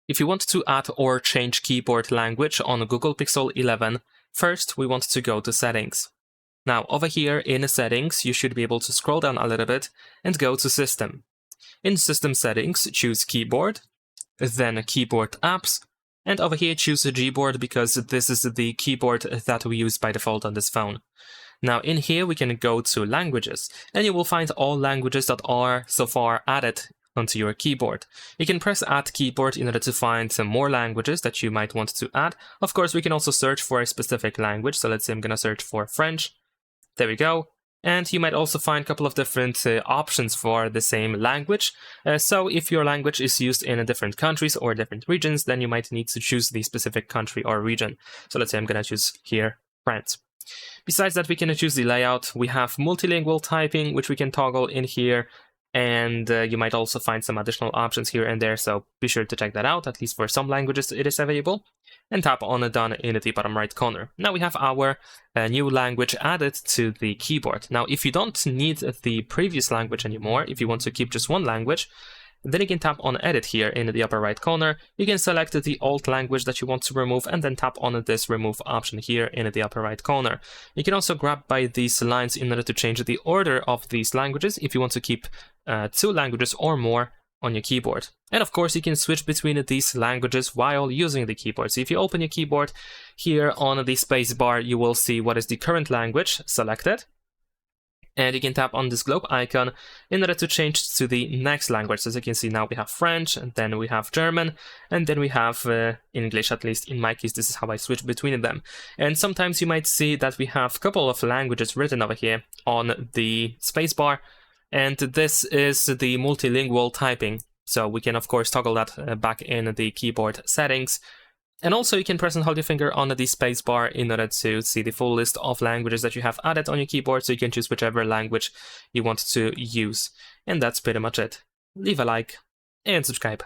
If you want to add or change keyboard language on Google Pixel 11, first we want to go to Settings. Now over here in Settings, you should be able to scroll down a little bit and go to System. In System Settings, choose Keyboard, then Keyboard Apps, and over here choose Gboard because this is the keyboard that we use by default on this phone. Now in here we can go to Languages, and you will find all languages that are so far added onto your keyboard. You can press Add Keyboard in order to find some more languages that you might want to add. Of course, we can also search for a specific language, so let's say I'm gonna search for French. There we go. And you might also find a couple of different options for the same language. So if your language is used in different countries or different regions, then you might need to choose the specific country or region. So let's say I'm gonna choose here France. Besides that, we can choose the layout. We have multilingual typing, which we can toggle in here. And you might also find some additional options here and there, so be sure to check that out. At least for some languages it is available. And tap on Done in the bottom right corner. Now we have our new language added to the keyboard. Now if you don't need the previous language anymore, if you want to keep just one language, then you can tap on Edit here in the upper right corner. You can select the old language that you want to remove and then tap on this Remove option here in the upper right corner. You can also grab by these lines in order to change the order of these languages if you want to keep 2 languages or more on your keyboard. And of course, you can switch between these languages while using the keyboard. So if you open your keyboard, here on the space bar, you will see what is the current language selected. And you can tap on this globe icon in order to change to the next language. As you can see now, we have French, and then we have German, and then we have English. At least in my case, this is how I switch between them. And sometimes you might see that we have a couple of languages written over here on the spacebar, and this is the multilingual typing. So we can, of course, toggle that back in the keyboard settings. And also you can press and hold your finger on the spacebar in order to see the full list of languages that you have added on your keyboard, so you can choose whichever language you want to use. And that's pretty much it. Leave a like and subscribe.